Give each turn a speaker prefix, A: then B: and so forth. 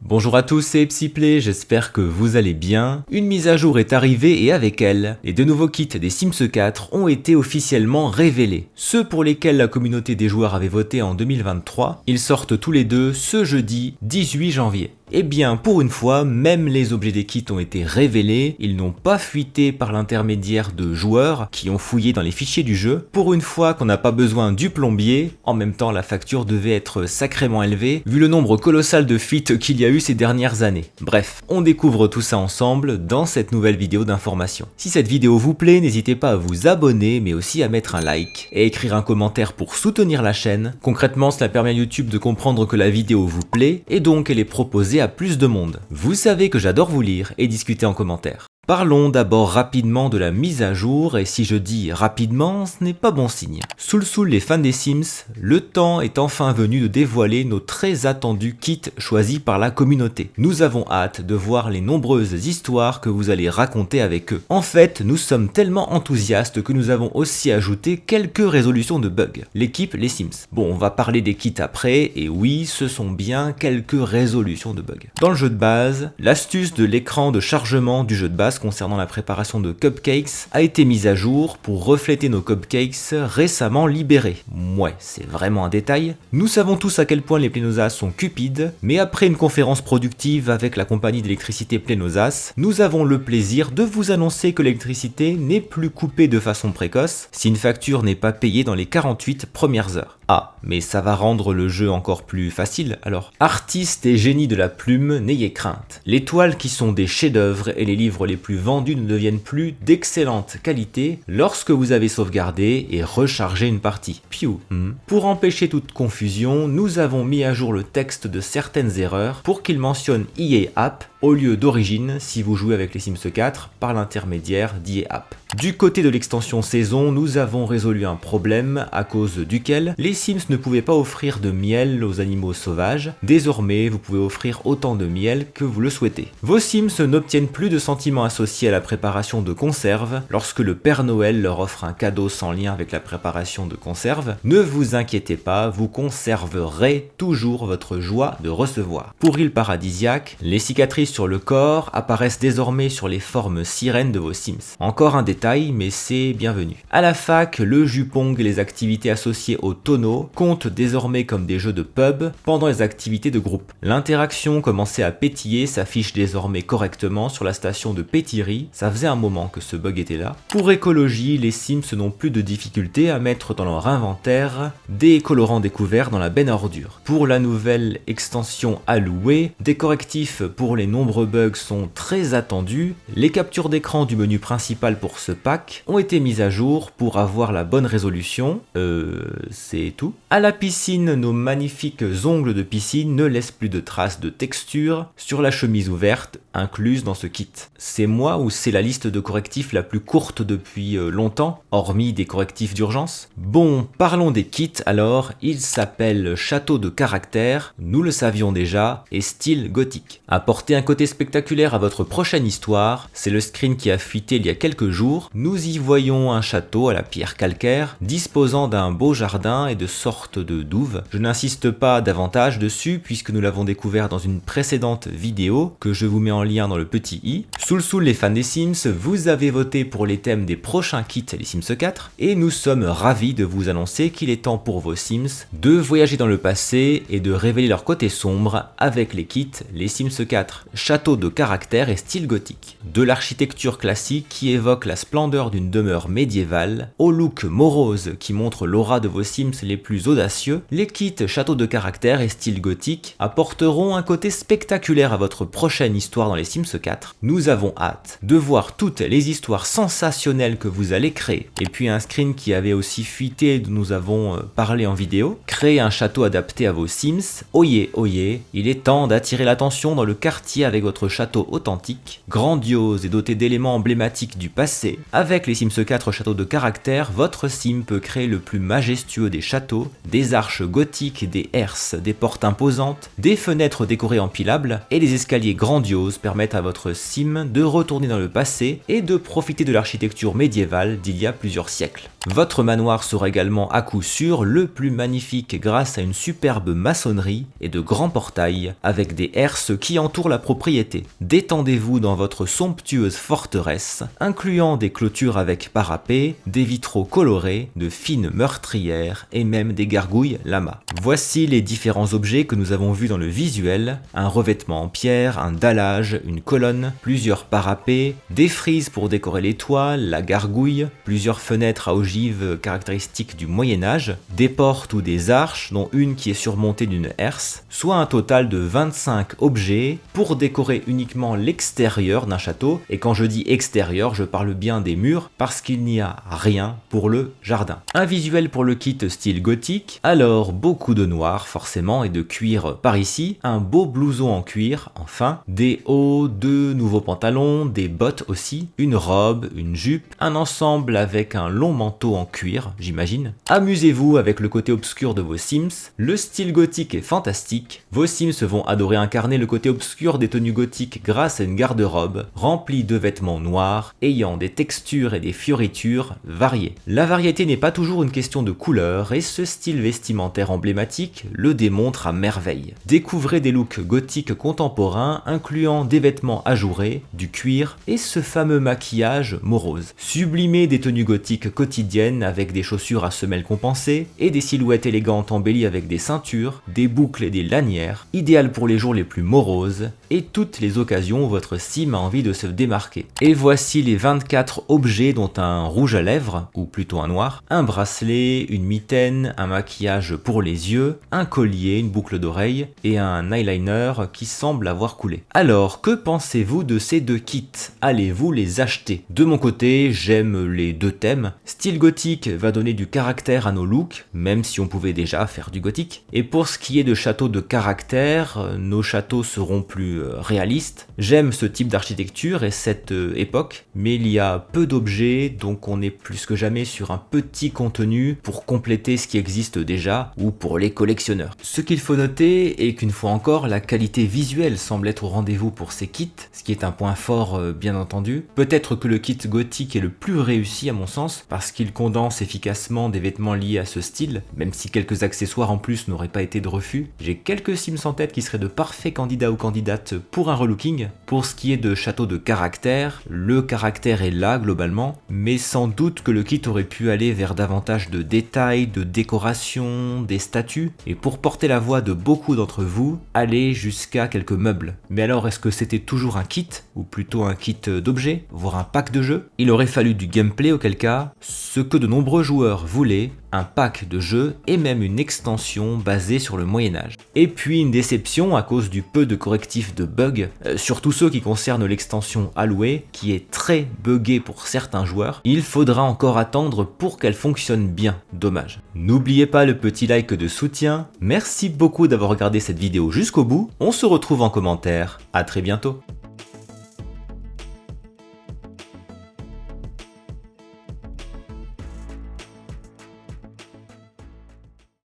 A: Bonjour à tous, c'est Psyplay, j'espère que vous allez bien. Une mise à jour est arrivée et avec elle, les deux nouveaux kits des Sims 4 ont été officiellement révélés. Ceux pour lesquels la communauté des joueurs avait voté en 2023, ils sortent tous les deux ce jeudi 18 janvier. Eh bien, pour une fois, même les objets des kits ont été révélés, ils n'ont pas fuité par l'intermédiaire de joueurs qui ont fouillé dans les fichiers du jeu. Pour une fois qu'on n'a pas besoin du plombier, en même temps la facture devait être sacrément élevée, vu le nombre colossal de fuites qu'il y a eu ces dernières années. Bref, on découvre tout ça ensemble dans cette nouvelle vidéo d'information. Si cette vidéo vous plaît, n'hésitez pas à vous abonner, mais aussi à mettre un like et écrire un commentaire pour soutenir la chaîne. Concrètement, cela permet à YouTube de comprendre que la vidéo vous plaît, et donc elle est proposée à plus de monde. Vous savez que j'adore vous lire et discuter en commentaire. Parlons d'abord rapidement de la mise à jour, et si je dis rapidement, ce n'est pas bon signe. Sous les fans des Sims, le temps est enfin venu de dévoiler nos très attendus kits choisis par la communauté. Nous avons hâte de voir les nombreuses histoires que vous allez raconter avec eux. En fait, nous sommes tellement enthousiastes que nous avons aussi ajouté quelques résolutions de bugs. L'équipe Les Sims. Bon, on va parler des kits après, et oui, ce sont bien quelques résolutions de bugs. Dans le jeu de base, l'astuce de l'écran de chargement du jeu de base concernant la préparation de cupcakes a été mise à jour pour refléter nos cupcakes récemment libérés. Ouais, c'est vraiment un détail. Nous savons tous à quel point les Plénosas sont cupides, mais après une conférence productive avec la compagnie d'électricité Plénosas, nous avons le plaisir de vous annoncer que l'électricité n'est plus coupée de façon précoce si une facture n'est pas payée dans les 48 premières heures. Ah, mais ça va rendre le jeu encore plus facile alors. Artistes et génies de la plume, n'ayez crainte. Les toiles qui sont des chefs-d'œuvre et les livres les plus vendus ne deviennent plus d'excellente qualité lorsque vous avez sauvegardé et rechargé une partie. Piou. Pour empêcher toute confusion, nous avons mis à jour le texte de certaines erreurs pour qu'il mentionne EA App au lieu d'origine si vous jouez avec les Sims 4 par l'intermédiaire d'EA App. Du côté de l'extension saison, nous avons résolu un problème à cause duquel les Sims ne pouvaient pas offrir de miel aux animaux sauvages. Désormais, vous pouvez offrir autant de miel que vous le souhaitez. Vos Sims n'obtiennent plus de sentiments associés à la préparation de conserves lorsque le Père Noël leur offre un cadeau sans lien avec la préparation de conserves. Ne vous inquiétez pas, vous conserverez toujours votre joie de recevoir. Pour île paradisiaque, les cicatrices sur le corps apparaissent désormais sur les formes sirènes de vos Sims. Encore un détail, mais c'est bienvenu. À la fac, le jupong et les activités associées au tonneau comptent désormais comme des jeux de pub pendant les activités de groupe. L'interaction commençait à pétiller s'affiche désormais correctement sur la station de pétillerie, ça faisait un moment que ce bug était là. Pour écologie, les Sims n'ont plus de difficulté à mettre dans leur inventaire des colorants découverts dans la benne à ordures. Pour la nouvelle extension allouée, des correctifs pour les nombreux bugs sont très attendus. Les captures d'écran du menu principal pour ce pack ont été mises à jour pour avoir la bonne résolution. C'est tout. À la piscine, nos magnifiques ongles de piscine ne laissent plus de traces de texture sur la chemise ouverte incluse dans ce kit. C'est moi ou c'est la liste de correctifs la plus courte depuis longtemps, hormis des correctifs d'urgence? Bon, parlons des kits alors. Il s'appelle Château de caractère, nous le savions déjà, et style gothique. Apportez un côté spectaculaire à votre prochaine histoire, c'est le screen qui a fuité il y a quelques jours. Nous y voyons un château à la pierre calcaire, disposant d'un beau jardin et de sortes de douves. Je n'insiste pas davantage dessus puisque nous l'avons découvert dans une précédente vidéo que je vous mets en lien dans le petit i. Sous les fans des Sims, vous avez voté pour les thèmes des prochains kits les Sims 4 et nous sommes ravis de vous annoncer qu'il est temps pour vos Sims de voyager dans le passé et de révéler leur côté sombre avec les kits les Sims 4 Château de caractère et style gothique. De l'architecture classique qui évoque la splendeur d'une demeure médiévale au look morose qui montre l'aura de vos Sims les plus audacieux, les kits Château de caractère et style gothique apporteront un côté spectaculaire à votre prochaine histoire dans les Sims 4. Nous avons hâte de voir toutes les histoires sensationnelles que vous allez créer. Et puis un screen qui avait aussi fuité dont nous avons parlé en vidéo. Créer un château adapté à vos Sims. Oyez, oyez, il est temps d'attirer l'attention dans le quartier avec votre château authentique, grandiose et doté d'éléments emblématiques du passé. Avec les Sims 4 Château de caractère, votre Sim peut créer le plus majestueux des châteaux, des arches gothiques, des herses, des portes imposantes, des fenêtres décorées empilables et des escaliers grandioses permettent à votre sim de retourner dans le passé et de profiter de l'architecture médiévale d'il y a plusieurs siècles. Votre manoir sera également à coup sûr le plus magnifique grâce à une superbe maçonnerie et de grands portails avec des herses qui entourent la propriété. Détendez-vous dans votre somptueuse forteresse, incluant des clôtures avec parapet, des vitraux colorés, de fines meurtrières et même des gargouilles lamas. Voici les différents objets que nous avons vus dans le visuel: un revêtement en pierre, un dallage, une colonne, plusieurs parapets, des frises pour décorer les toits, la gargouille, plusieurs fenêtres à ogives caractéristiques du Moyen-Âge, des portes ou des arches dont une qui est surmontée d'une herse, soit un total de 25 objets pour décorer uniquement l'extérieur d'un château. Et quand je dis extérieur, je parle bien des murs parce qu'il n'y a rien pour le jardin. Un visuel pour le kit style gothique, alors beaucoup de noir forcément et de cuir par ici, un beau blouson en cuir, enfin, des hauts, deux nouveaux pantalons, des bottes aussi, une robe, une jupe, un ensemble avec un long manteau en cuir, j'imagine. Amusez-vous avec le côté obscur de vos Sims, le style gothique est fantastique, vos Sims vont adorer incarner le côté obscur des tenues gothiques grâce à une garde-robe remplie de vêtements noirs, ayant des textures et des fioritures variées. La variété n'est pas toujours une question de couleur et ce style vestimentaire emblématique le démontre à merveille. Découvrez des looks gothiques contemporains incluant des vêtements ajourés, du cuir et ce fameux maquillage morose. Sublimez des tenues gothiques quotidiennes avec des chaussures à semelles compensées et des silhouettes élégantes embellies avec des ceintures, des boucles et des lanières, idéales pour les jours les plus moroses et toutes les occasions où votre sim a envie de se démarquer. Et voici les 24 objets dont un rouge à lèvres, ou plutôt un noir, un bracelet, une mitaine, un maquillage pour les yeux, un collier, une boucle d'oreille et un eyeliner qui semble avoir coulé. Alors, que pensez-vous de ces deux kits? Allez-vous les acheter? De mon côté, j'aime les deux thèmes. Style gothique va donner du caractère à nos looks, même si on pouvait déjà faire du gothique. Et pour ce qui est de châteaux de caractère, nos châteaux seront plus réalistes. J'aime ce type d'architecture et cette époque, mais il y a peu d'objets, donc on est plus que jamais sur un petit contenu pour compléter ce qui existe déjà ou pour les collectionneurs. Ce qu'il faut noter est qu'une fois encore, la qualité visuelle semble être au rendez-vous pour ces kits, ce qui est un point fort bien entendu. Peut-être que le kit gothique est le plus réussi à mon sens, parce qu'il condense efficacement des vêtements liés à ce style, même si quelques accessoires en plus n'auraient pas été de refus. J'ai quelques Sims en tête qui seraient de parfaits candidats ou candidates pour un relooking. Pour ce qui est de châteaux de caractère, le caractère est là globalement, mais sans doute que le kit aurait pu aller vers davantage de détails, de décoration, des statues, et pour porter la voix de beaucoup d'entre vous, aller jusqu'à quelques meubles. Mais alors est-ce que c'était toujours un kit, ou plutôt un kit d'objets, voire un pack de jeux? Il aurait fallu du gameplay auquel cas, ce que de nombreux joueurs voulaient, un pack de jeux et même une extension basée sur le Moyen-Âge. Et puis une déception à cause du peu de correctifs de bugs, surtout ceux qui concernent l'extension allouée, qui est très buggée pour certains joueurs. Il faudra encore attendre pour qu'elle fonctionne bien, dommage. N'oubliez pas le petit like de soutien, merci beaucoup d'avoir regardé cette vidéo jusqu'au bout, on se retrouve en commentaire, à très bientôt.